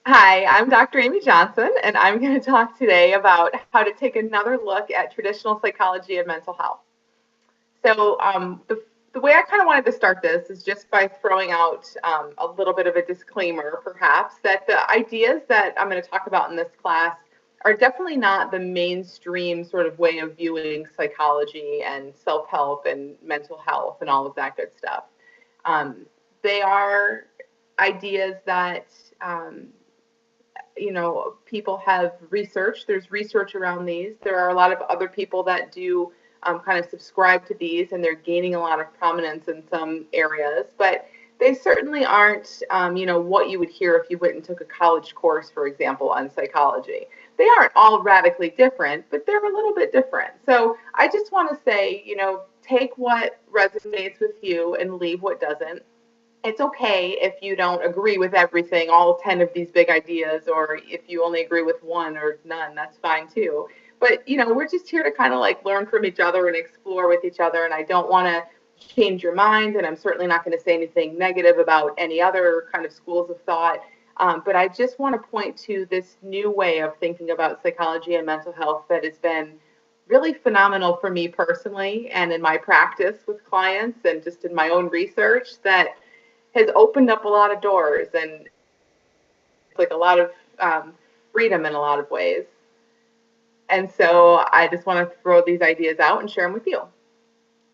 Hi, I'm Dr. Amy Johnson, and I'm going to talk today about how to take another look at traditional psychology and mental health. So, the way I kind of wanted to start this is just by throwing out a little bit of a disclaimer, perhaps, that the ideas that I'm going to talk about in this class are definitely not the mainstream sort of way of viewing psychology and self help and mental health and all of that good stuff. Um, they are ideas that people have researched. There's research around these. There are a lot of other people that do kind of subscribe to these, and they're gaining a lot of prominence in some areas. But they certainly aren't, what you would hear if you went and took a college course, for example, on psychology. They aren't all radically different, but they're a little bit different. So I just want to say, take what resonates with you and leave what doesn't. It's okay if you don't agree with everything, all 10 of these big ideas, or if you only agree with one or none, that's fine too. But, we're just here to kind of like learn from each other and explore with each other. And I don't want to change your mind. And I'm certainly not going to say anything negative about any other kind of schools of thought. But I just want to point to this new way of thinking about psychology and mental health that has been really phenomenal for me personally and in my practice with clients and just in my own research that has opened up a lot of doors and it's like a lot of freedom in a lot of ways. And so I just want to throw these ideas out and share them with you.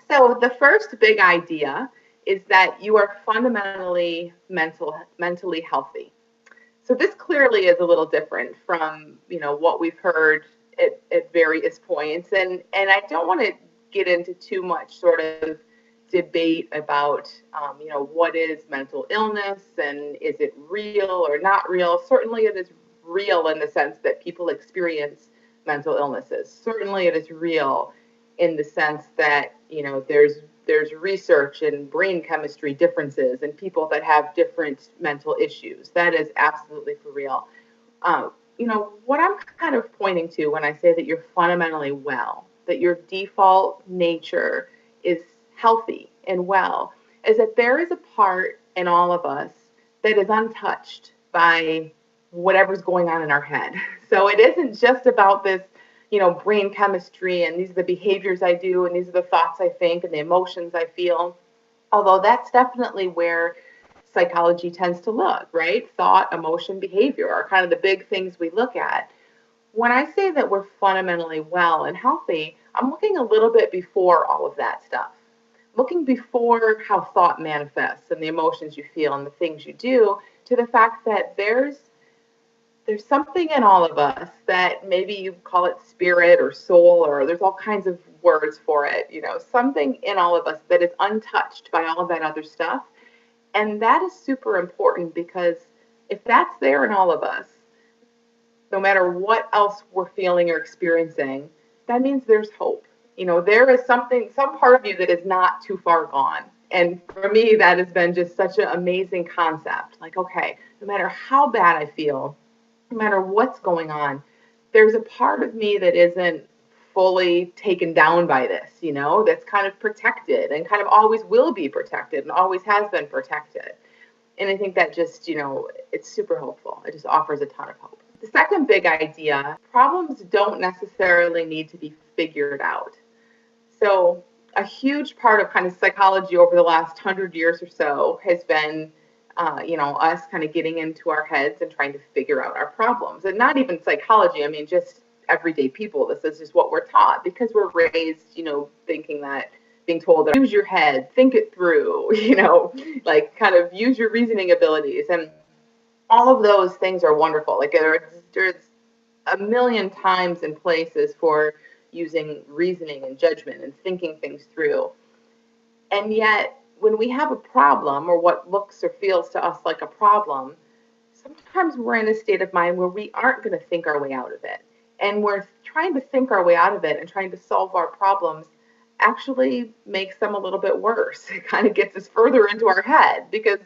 So the first big idea is that you are fundamentally mentally healthy. So this clearly is a little different from what we've heard at various points, and I don't want to get into too much sort of debate about what is mental illness and is it real or not real. Certainly it is real in the sense that people experience mental illnesses. Certainly it is real in the sense that there's research and brain chemistry differences and people that have different mental issues. That is absolutely for real. What I'm kind of pointing to when I say that you're fundamentally well, that your default nature is healthy and well, is that there is a part in all of us that is untouched by whatever's going on in our head. So it isn't just about this, brain chemistry and these are the behaviors I do and these are the thoughts I think and the emotions I feel. Although that's definitely where psychology tends to look, right? Thought, emotion, behavior are kind of the big things we look at. When I say that we're fundamentally well and healthy, I'm looking a little bit before all of that stuff. Looking before how thought manifests and the emotions you feel and the things you do to the fact that there's something in all of us that maybe you call it spirit or soul or there's all kinds of words for it, something in all of us that is untouched by all of that other stuff. And that is super important because if that's there in all of us, no matter what else we're feeling or experiencing, that means there's hope. There is some part of you that is not too far gone. And for me, that has been just such an amazing concept. Like, okay, no matter how bad I feel, no matter what's going on, there's a part of me that isn't fully taken down by this, that's kind of protected and kind of always will be protected and always has been protected. And I think that just, it's super helpful. It just offers a ton of hope. The second big idea, problems don't necessarily need to be figured out. So a huge part of kind of psychology over the last 100 years or so has been, us kind of getting into our heads and trying to figure out our problems. And not even psychology, I mean, just everyday people. This is just what we're taught because we're raised, thinking that, being told that use your head, think it through, like kind of use your reasoning abilities. And all of those things are wonderful. Like there's a million times and places for using reasoning and judgment and thinking things through. And yet, when we have a problem or what looks or feels to us like a problem, sometimes we're in a state of mind where we aren't going to think our way out of it. And we're trying to think our way out of it and trying to solve our problems actually makes them a little bit worse. It kind of gets us further into our head because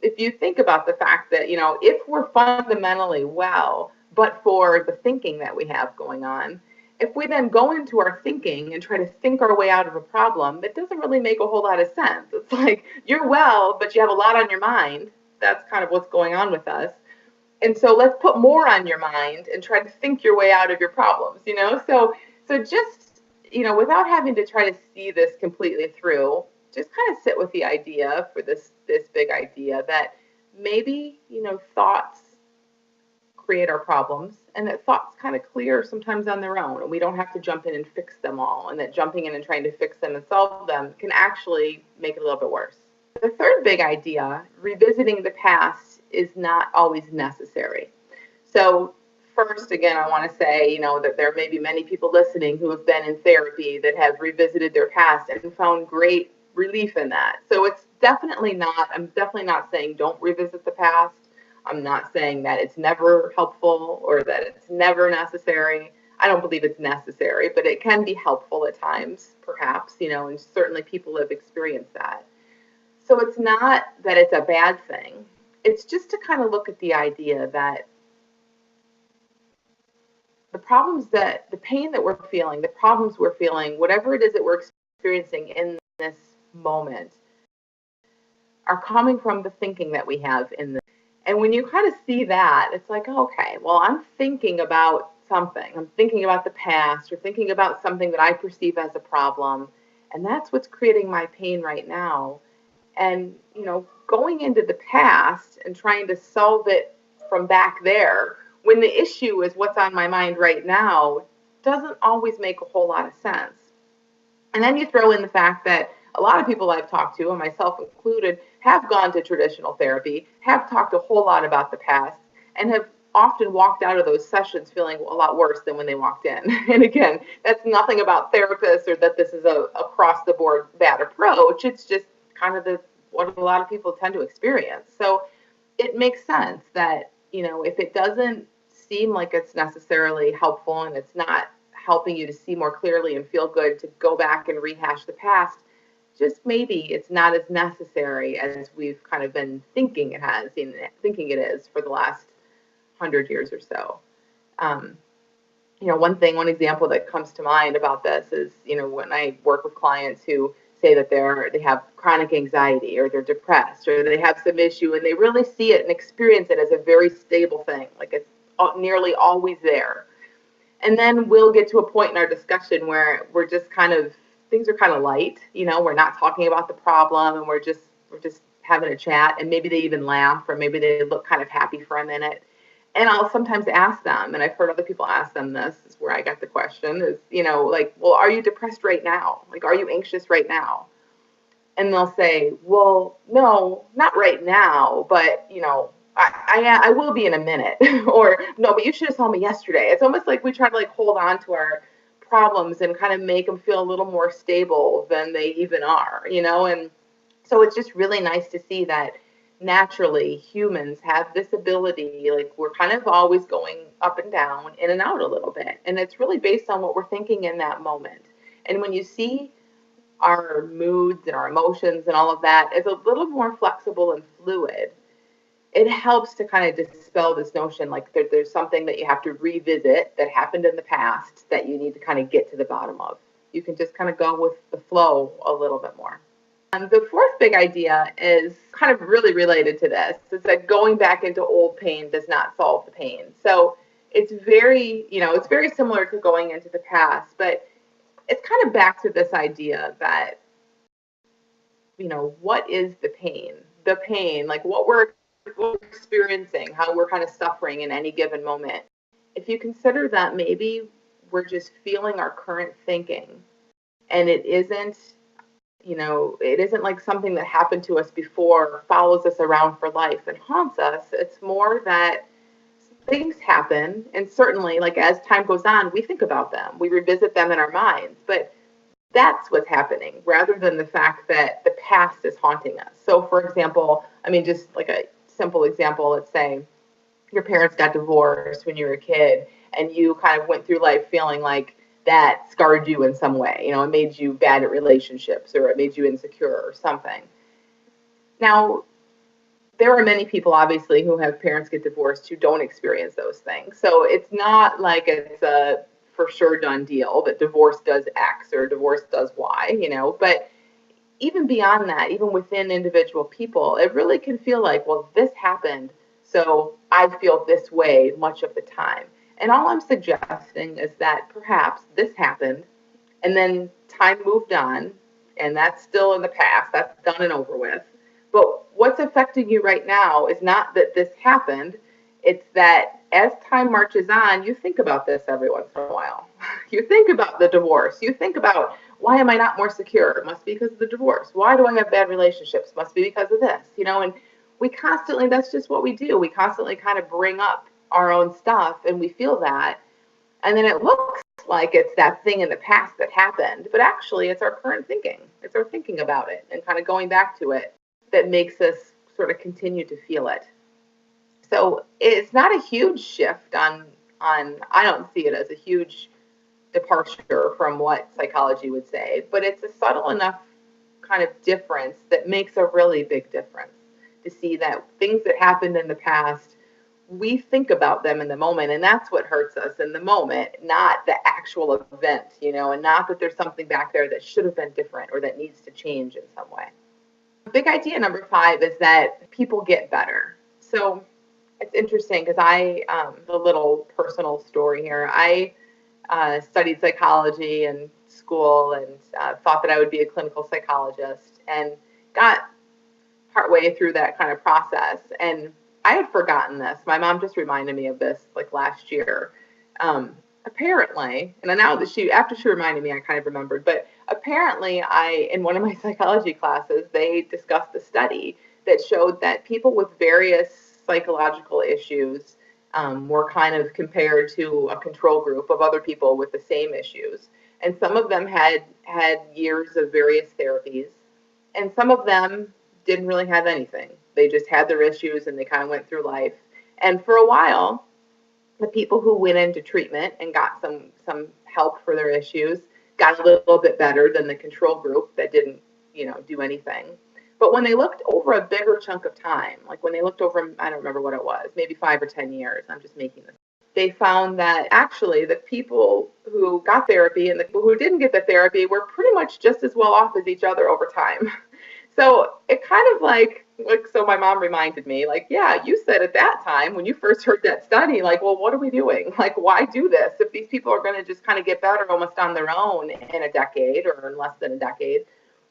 if you think about the fact that, if we're fundamentally well, but for the thinking that we have going on, if we then go into our thinking and try to think our way out of a problem, it doesn't really make a whole lot of sense. It's like you're well, but you have a lot on your mind. That's kind of what's going on with us. And so let's put more on your mind and try to think your way out of your problems, so just, without having to try to see this completely through, just kind of sit with the idea for this big idea that maybe, thoughts create our problems, and that thoughts kind of clear sometimes on their own, and we don't have to jump in and fix them all, and that jumping in and trying to fix them and solve them can actually make it a little bit worse. The third big idea, revisiting the past is not always necessary. So first, again, I want to say, that there may be many people listening who have been in therapy that have revisited their past and found great relief in that. So I'm definitely not saying don't revisit the past. I'm not saying that it's never helpful or that it's never necessary. I don't believe it's necessary, but it can be helpful at times, perhaps, and certainly people have experienced that. So it's not that it's a bad thing. It's just to kind of look at the idea that the pain that we're feeling, the problems we're feeling, whatever it is that we're experiencing in this moment are coming from the thinking that we have in this. And when you kind of see that, it's like, okay, well, I'm thinking about something. I'm thinking about the past or thinking about something that I perceive as a problem. And that's what's creating my pain right now. And, going into the past and trying to solve it from back there when the issue is what's on my mind right now doesn't always make a whole lot of sense. And then you throw in the fact that a lot of people I've talked to, and myself included, have gone to traditional therapy, have talked a whole lot about the past, and have often walked out of those sessions feeling a lot worse than when they walked in. And again, that's nothing about therapists or that this is a across the board bad approach. It's just kind of what a lot of people tend to experience. So it makes sense that, if it doesn't seem like it's necessarily helpful and it's not helping you to see more clearly and feel good to go back and rehash the past, just maybe it's not as necessary as we've kind of been thinking it is for the last 100 years or so. One example that comes to mind about this is, when I work with clients who say that they have chronic anxiety or they're depressed or they have some issue and they really see it and experience it as a very stable thing, like it's nearly always there. And then we'll get to a point in our discussion where we're just things are kind of light, we're not talking about the problem and we're just having a chat, and maybe they even laugh or maybe they look kind of happy for a minute. And I'll sometimes ask them, and I've heard other people ask them this, is where I got the question, is, like, well, are you depressed right now? Like, are you anxious right now? And they'll say, well, no, not right now, but, I will be in a minute. Or, no, but you should have told me yesterday. It's almost like we try to hold on to our problems and kind of make them feel a little more stable than they even are, and so it's just really nice to see that naturally humans have this ability, like we're kind of always going up and down, in and out a little bit, and it's really based on what we're thinking in that moment. And when you see our moods and our emotions and all of that as a little more flexible and fluid, it helps to kind of dispel this notion like there's something that you have to revisit that happened in the past that you need to kind of get to the bottom of. You can just kind of go with the flow a little bit more. The fourth big idea is kind of really related to this. It's that going back into old pain does not solve the pain. So it's very similar to going into the past, but it's kind of back to this idea that, what is the pain? The pain, like what we're experiencing, how we're kind of suffering in any given moment. If you consider that maybe we're just feeling our current thinking, and it isn't like something that happened to us before, follows us around for life and haunts us. It's more that things happen, and certainly, like as time goes on, we think about them, we revisit them in our minds, but that's what's happening rather than the fact that the past is haunting us. So for example, just like a simple example, let's say your parents got divorced when you were a kid and you kind of went through life feeling like that scarred you in some way. It made you bad at relationships or it made you insecure or something. Now, there are many people, obviously, who have parents get divorced who don't experience those things. So it's not like it's a for sure done deal that divorce does X or divorce does Y, but even beyond that, even within individual people, it really can feel like, well, this happened, So I feel this way much of the time. And all I'm suggesting is that perhaps this happened and then time moved on, and that's still in the past, that's done and over with. But what's affecting you right now is not that this happened, it's that as time marches on, you think about this every once in a while. You think about the divorce. You think about, why am I not more secure? It must be because of the divorce. Why do I have bad relationships? Must be because of this, and we constantly, that's just what we do. We constantly kind of bring up our own stuff and we feel that. And then it looks like it's that thing in the past that happened, but actually it's our current thinking. It's our thinking about it and kind of going back to it that makes us sort of continue to feel it. So it's not a huge shift on I don't see it as a huge departure from what psychology would say, but it's a subtle enough kind of difference that makes a really big difference to see that things that happened in the past, we think about them in the moment, and that's what hurts us in the moment, not the actual event, and not that there's something back there that should have been different or that needs to change in some way. Big idea number 5 is that people get better. So it's interesting because a little personal story here. I studied psychology in school and thought that I would be a clinical psychologist, and got partway through that kind of process. And I had forgotten this. My mom just reminded me of this like last year. Apparently, and now that after she reminded me, I kind of remembered, but apparently in one of my psychology classes, they discussed a study that showed that people with various psychological issues were kind of compared to a control group of other people with the same issues. And some of them had years of various therapies, and some of them didn't really have anything. They just had their issues and they kind of went through life. And for a while, the people who went into treatment and got some help for their issues got a little bit better than the control group that didn't, do anything. But when they looked over a bigger chunk of time, like when they looked over, I don't remember what it was, maybe 5 or 10 years, I'm just making this, they found that actually the people who got therapy and the people who didn't get the therapy were pretty much just as well off as each other over time. So it kind of so my mom reminded me, like, yeah, you said at that time when you first heard that study, like, well, what are we doing? Like, why do this? If these people are going to just kind of get better almost on their own in a decade or in less than a decade,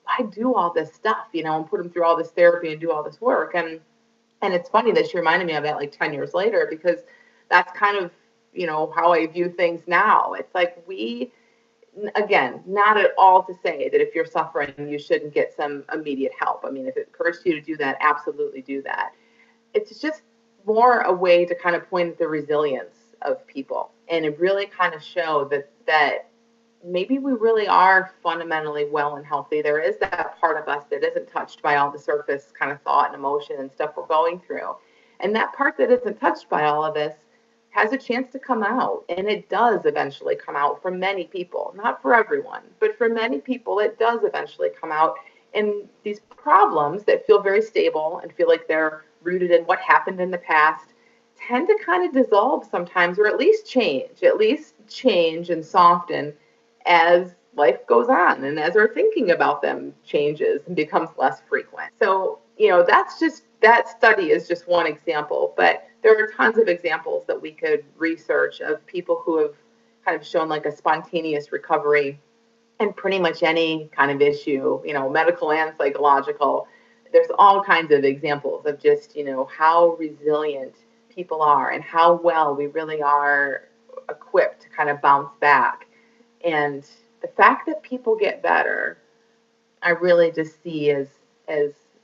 why do all this stuff, and put them through all this therapy and do all this work? And it's funny that she reminded me of that like 10 years later, because that's kind of, how I view things now. It's like again, not at all to say that if you're suffering, you shouldn't get some immediate help. I mean, if it occurs to you to do that, absolutely do that. It's just more a way to kind of point at the resilience of people and it really kind of show that maybe we really are fundamentally well and healthy. There is that part of us that isn't touched by all the surface kind of thought and emotion and stuff we're going through. And that part that isn't touched by all of this has a chance to come out, and it does eventually come out for many people. Not for everyone, but for many people it does eventually come out. And these problems that feel very stable and feel like they're rooted in what happened in the past tend to kind of dissolve sometimes, or at least change and soften as life goes on and as our thinking about them changes and becomes less frequent. So, that study is just one example, but there are tons of examples that we could research of people who have kind of shown like a spontaneous recovery in pretty much any kind of issue, medical and psychological. There's all kinds of examples of just, how resilient people are and how well we really are equipped to kind of bounce back. And the fact that people get better, I really just see as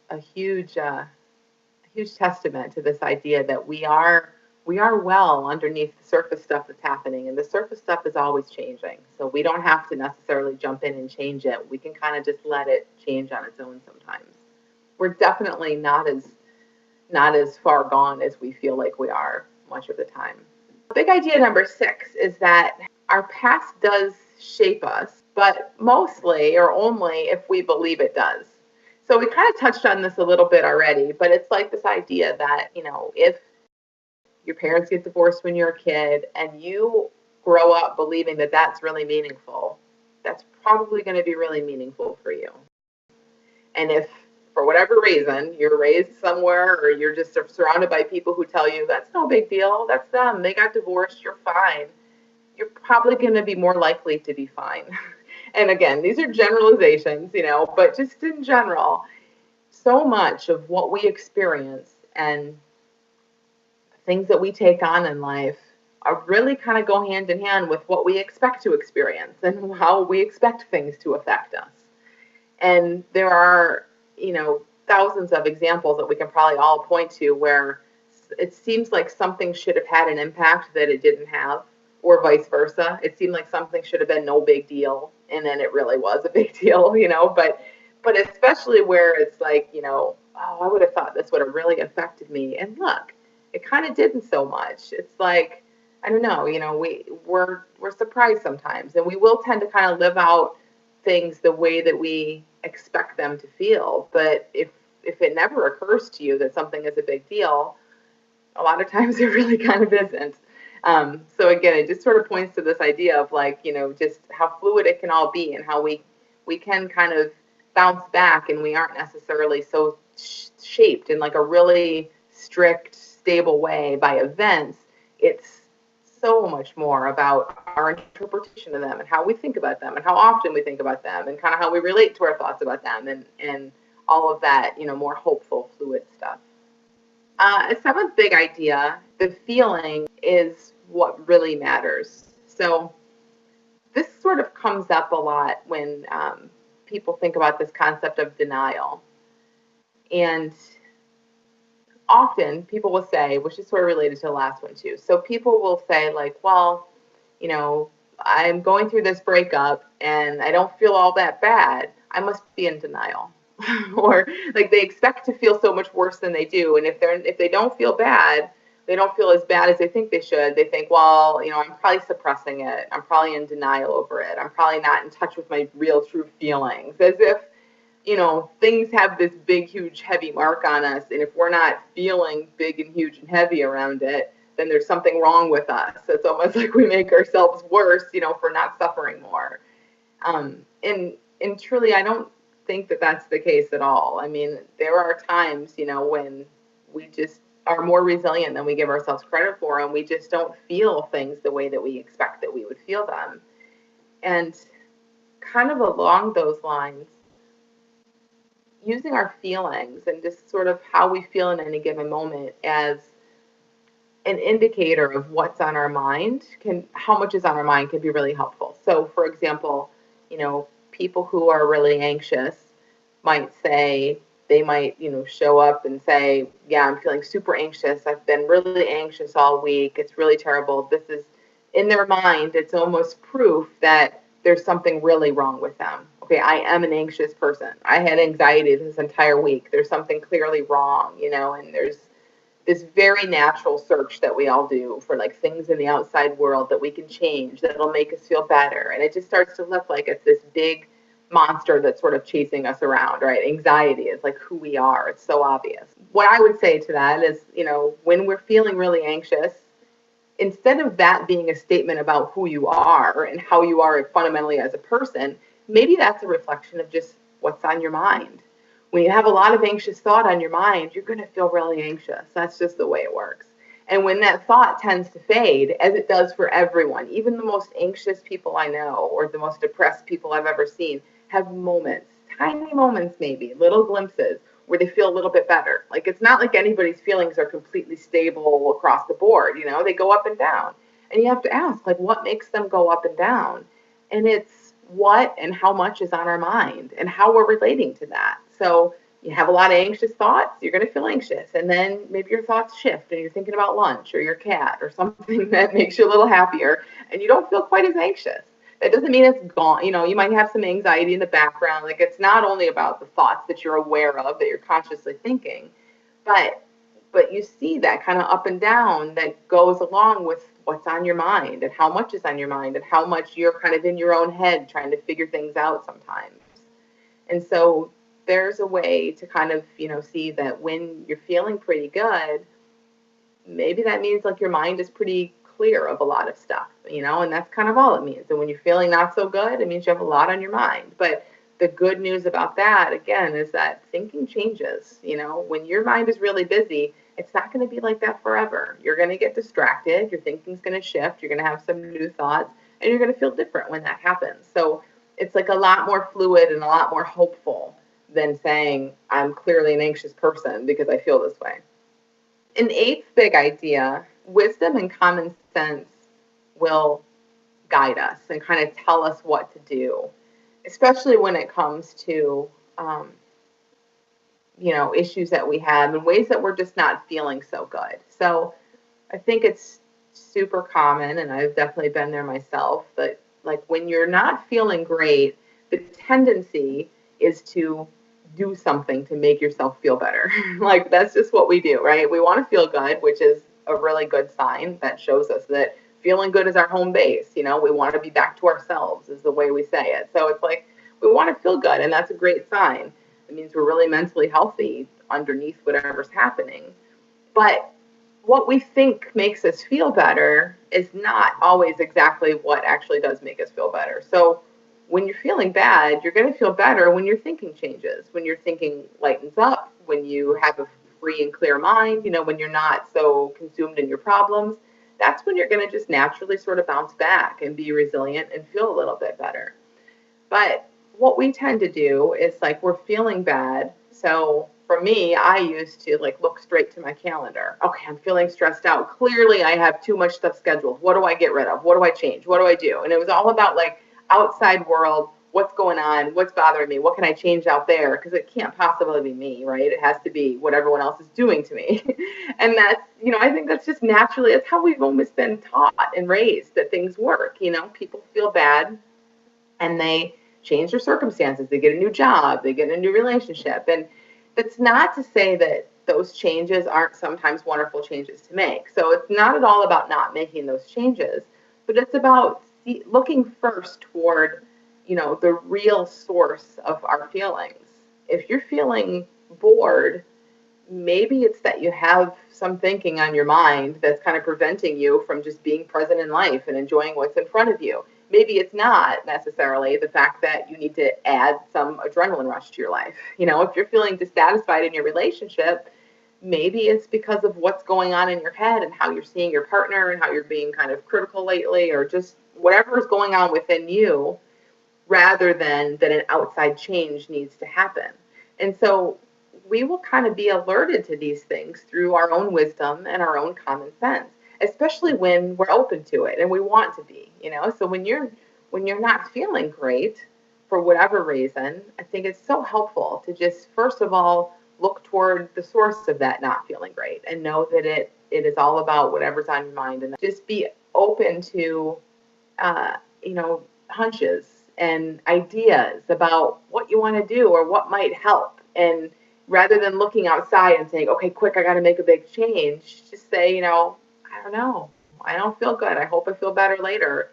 a huge testament to this idea that we are well underneath the surface stuff that's happening, and the surface stuff is always changing. So we don't have to necessarily jump in and change it. We can kind of just let it change on its own sometimes. We're definitely not as far gone as we feel like we are much of the time. Big idea number 6 is that our past does shape us, but mostly or only if we believe it does. So we kind of touched on this a little bit already, but it's like this idea that, if your parents get divorced when you're a kid and you grow up believing that that's really meaningful, that's probably going to be really meaningful for you. And if for whatever reason, you're raised somewhere or you're just surrounded by people who tell you that's no big deal, that's them, they got divorced, you're fine, you're probably going to be more likely to be fine. And again, these are generalizations, but just in general, so much of what we experience and things that we take on in life are really kind of go hand in hand with what we expect to experience and how we expect things to affect us. And there are, thousands of examples that we can probably all point to where it seems like something should have had an impact that it didn't have, or vice versa. It seemed like something should have been no big deal, and then it really was a big deal, but especially where it's like, oh, I would have thought this would have really affected me. And look, it kind of didn't so much. It's like, I don't know, we're surprised sometimes, and we will tend to kind of live out things the way that we expect them to feel. But if it never occurs to you that something is a big deal, a lot of times it really kind of isn't. So again, it just sort of points to this idea of like, just how fluid it can all be and how we can kind of bounce back, and we aren't necessarily so shaped in like a really strict, stable way by events. It's so much more about our interpretation of them and how we think about them and how often we think about them and kind of how we relate to our thoughts about them and all of that, more hopeful, fluid stuff. A seventh big idea, the feeling is what really matters. So this sort of comes up a lot when people think about this concept of denial. And often people will say, which is sort of related to the last one too. So people will say like, well, I'm going through this breakup and I don't feel all that bad. I must be in denial. Or like they expect to feel so much worse than they do. And if they don't feel bad, they don't feel as bad as they think they should. They think, well, I'm probably suppressing it. I'm probably in denial over it. I'm probably not in touch with my real true feelings. As if things have this big, huge, heavy mark on us. And if we're not feeling big and huge and heavy around it, then there's something wrong with us. It's almost like we make ourselves worse, for not suffering more. And truly, I don't think that that's the case at all. I mean, there are times, when we just are more resilient than we give ourselves credit for, and we just don't feel things the way that we expect that we would feel them. And kind of along those lines, using our feelings and just sort of how we feel in any given moment as an indicator of what's on our mind, how much is on our mind can be really helpful. So for example, people who are really anxious might say, they might, show up and say, yeah, I'm feeling super anxious. I've been really anxious all week. It's really terrible. This is, in their mind, it's almost proof that there's something really wrong with them. Okay, I am an anxious person. I had anxiety this entire week. There's something clearly wrong, and there's this very natural search that we all do for like things in the outside world that we can change, that'll make us feel better. And it just starts to look like it's this big monster that's sort of chasing us around, right? Anxiety is like who we are. It's so obvious. What I would say to that is, when we're feeling really anxious, instead of that being a statement about who you are and how you are fundamentally as a person, maybe that's a reflection of just what's on your mind. When you have a lot of anxious thought on your mind, you're going to feel really anxious. That's just the way it works. And when that thought tends to fade, as it does for everyone, even the most anxious people I know or the most depressed people I've ever seen have moments, tiny moments maybe, little glimpses where they feel a little bit better. Like it's not like anybody's feelings are completely stable across the board, they go up and down. And you have to ask, like, what makes them go up and down? And it's what and how much is on our mind and how we're relating to that. So you have a lot of anxious thoughts, you're going to feel anxious. And then maybe your thoughts shift and you're thinking about lunch or your cat or something that makes you a little happier and you don't feel quite as anxious. That doesn't mean it's gone. You might have some anxiety in the background. Like it's not only about the thoughts that you're aware of, that you're consciously thinking, but you see that kind of up and down that goes along with what's on your mind and how much is on your mind and how much you're kind of in your own head trying to figure things out sometimes. And so there's a way to kind of, see that when you're feeling pretty good, maybe that means like your mind is pretty clear of a lot of stuff, and that's kind of all it means. And when you're feeling not so good, it means you have a lot on your mind. But the good news about that, again, is that thinking changes. When your mind is really busy, it's not going to be like that forever. You're going to get distracted. Your thinking's going to shift. You're going to have some new thoughts, and you're going to feel different when that happens. So it's like a lot more fluid and a lot more hopeful than saying, I'm clearly an anxious person because I feel this way. An eighth big idea, wisdom and common sense will guide us and kind of tell us what to do, especially when it comes to, issues that we have in ways that we're just not feeling so good. So I think it's super common, and I've definitely been there myself, but like when you're not feeling great, the tendency is to do something to make yourself feel better. Like that's just what we do, right? We want to feel good, which is a really good sign that shows us that feeling good is our home base. We want to be back to ourselves is the way we say it. So it's like we want to feel good, and that's a great sign. It means we're really mentally healthy underneath whatever's happening. But what we think makes us feel better is not always exactly what actually does make us feel better. So when you're feeling bad, you're going to feel better when your thinking changes, when your thinking lightens up, when you have a free and clear mind, when you're not so consumed in your problems. That's when you're going to just naturally sort of bounce back and be resilient and feel a little bit better. But what we tend to do is like we're feeling bad. So for me, I used to like look straight to my calendar. Okay, I'm feeling stressed out. Clearly, I have too much stuff scheduled. What do I get rid of? What do I change? What do I do? And it was all about like outside world. What's going on? What's bothering me? What can I change out there? Because it can't possibly be me, right? It has to be what everyone else is doing to me. And that's, I think that's just naturally, it's how we've always been taught and raised that things work. People feel bad and they change their circumstances. They get a new job, they get a new relationship. And that's not to say that those changes aren't sometimes wonderful changes to make. So it's not at all about not making those changes, but it's about looking first toward, the real source of our feelings. If you're feeling bored, maybe it's that you have some thinking on your mind that's kind of preventing you from just being present in life and enjoying what's in front of you. Maybe it's not necessarily the fact that you need to add some adrenaline rush to your life. If you're feeling dissatisfied in your relationship, maybe it's because of what's going on in your head and how you're seeing your partner and how you're being kind of critical lately, or just whatever is going on within you, rather than that an outside change needs to happen. And so we will kind of be alerted to these things through our own wisdom and our own common sense, especially when we're open to it and we want to be. So when you're not feeling great for whatever reason, I think it's so helpful to just first of all look toward the source of that not feeling great and know that it is all about whatever's on your mind, and just be open to hunches and ideas about what you want to do or what might help. And rather than looking outside and saying, okay, quick, I got to make a big change, just say, I don't know. I don't feel good. I hope I feel better later.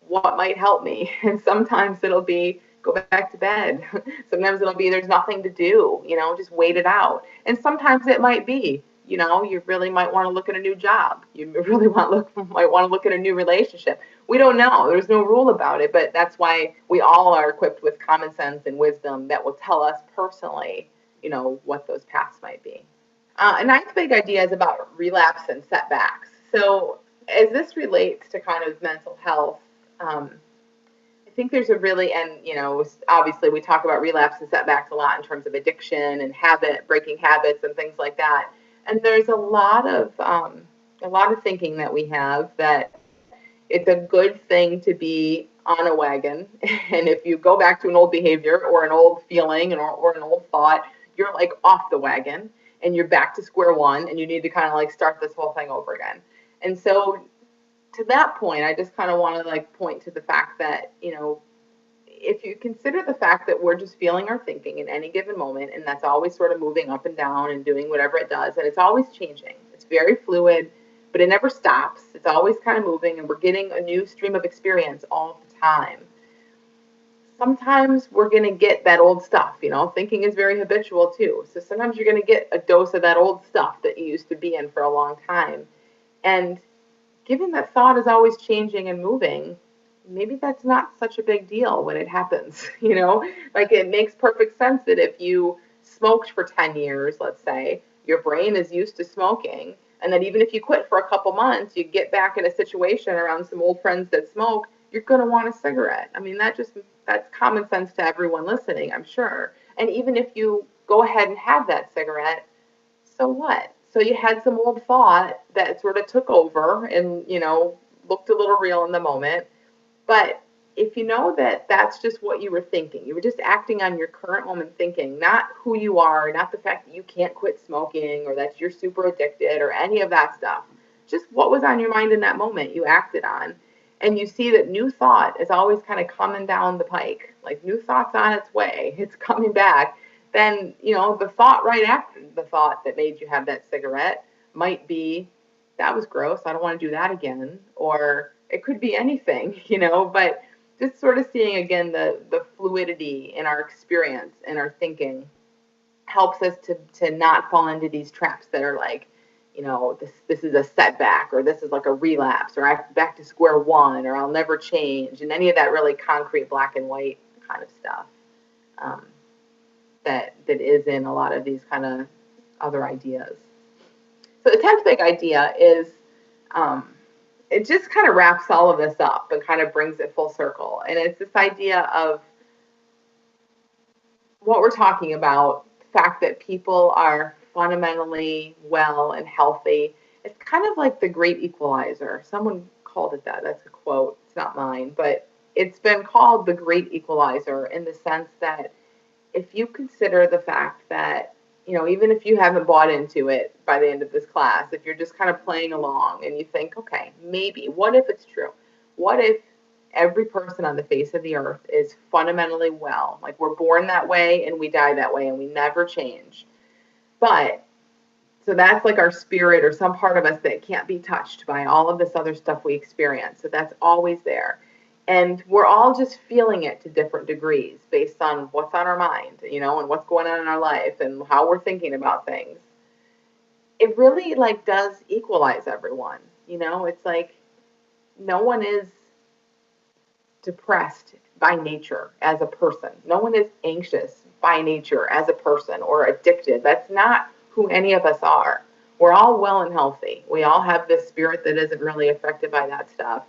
What might help me? And sometimes it'll be go back to bed. Sometimes it'll be there's nothing to do, just wait it out. And sometimes it might be, you really might want to look at a new job. You really might want to look at a new relationship. We don't know. There's no rule about it, but that's why we all are equipped with common sense and wisdom that will tell us personally, what those paths might be. A ninth big idea is about relapse and setbacks. So as this relates to kind of mental health, I think there's a really, and obviously we talk about relapse and setbacks a lot in terms of addiction and breaking habits and things like that. And there's a lot of thinking that we have that it's a good thing to be on a wagon. And if you go back to an old behavior or an old feeling or an old thought, you're like off the wagon and you're back to square one and you need to kind of like start this whole thing over again. And so to that point, I just kind of want to like point to the fact that, if you consider the fact that we're just feeling our thinking in any given moment, and that's always sort of moving up and down and doing whatever it does, and it's always changing. It's very fluid, but it never stops. It's always kind of moving, and we're getting a new stream of experience all the time. Sometimes we're going to get that old stuff, thinking is very habitual too. So sometimes you're going to get a dose of that old stuff that you used to be in for a long time. And given that thought is always changing and moving, maybe that's not such a big deal when it happens, you know? Like it makes perfect sense that if you smoked for 10 years, let's say, your brain is used to smoking, and then even if you quit for a couple months, you get back in a situation around some old friends that smoke, you're going to want a cigarette. I mean, that's common sense to everyone listening, I'm sure. And even if you go ahead and have that cigarette, so what? So you had some old thought that sort of took over and, looked a little real in the moment, but if you know that that's just what you were thinking, you were just acting on your current moment thinking, not who you are, not the fact that you can't quit smoking or that you're super addicted or any of that stuff, just what was on your mind in that moment you acted on. And you see that new thought is always kind of coming down the pike, like new thought's on its way, it's coming back. Then, the thought right after the thought that made you have that cigarette might be, that was gross, I don't want to do that again. Or it could be anything, but just sort of seeing again the fluidity in our experience and our thinking helps us to not fall into these traps that are like, this is a setback, or this is like a relapse, or I'm back to square one, or I'll never change, and any of that really concrete black and white kind of stuff um, that is in a lot of these kind of other ideas. So the 10th big idea is um, it just kind of wraps all of this up and kind of brings it full circle. And it's this idea of what we're talking about, the fact that people are fundamentally well and healthy. It's kind of like the great equalizer. Someone called it that. That's a quote. It's not mine, but it's been called the great equalizer in the sense that if you consider the fact that, even if you haven't bought into it by the end of this class, if you're just kind of playing along and you think, okay, maybe, what if it's true? What if every person on the face of the earth is fundamentally well? Like we're born that way and we die that way and we never change. But so that's like our spirit or some part of us that can't be touched by all of this other stuff we experience. So that's always there. And we're all just feeling it to different degrees based on what's on our mind, and what's going on in our life and how we're thinking about things. It really like does equalize everyone. It's like no one is depressed by nature as a person. No one is anxious by nature as a person or addicted. That's not who any of us are. We're all well and healthy. We all have this spirit that isn't really affected by that stuff.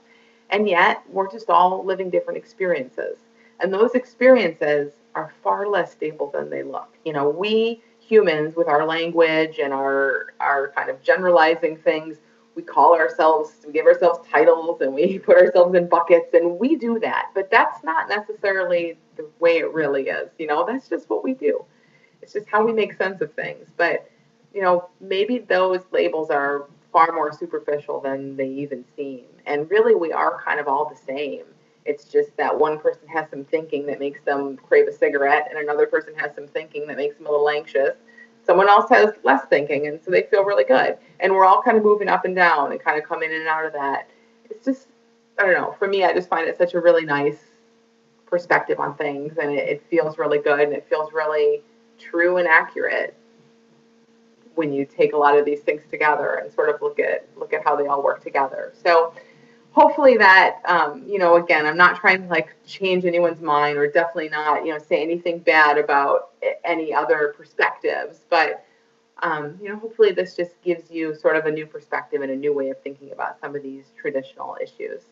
And yet, we're just all living different experiences. And those experiences are far less stable than they look. We humans, with our language and our kind of generalizing things, we give ourselves titles and we put ourselves in buckets and we do that. But that's not necessarily the way it really is. That's just what we do. It's just how we make sense of things. But, maybe those labels are far more superficial than they even seem. And really, we are kind of all the same. It's just that one person has some thinking that makes them crave a cigarette, and another person has some thinking that makes them a little anxious. Someone else has less thinking, and so they feel really good. And we're all kind of moving up and down and kind of coming in and out of that. It's just, I don't know, for me, I just find it such a really nice perspective on things, and it feels really good, and it feels really true and accurate when you take a lot of these things together and sort of look at how they all work together. So hopefully that, again, I'm not trying to like change anyone's mind or definitely not, say anything bad about any other perspectives, but, hopefully this just gives you sort of a new perspective and a new way of thinking about some of these traditional issues.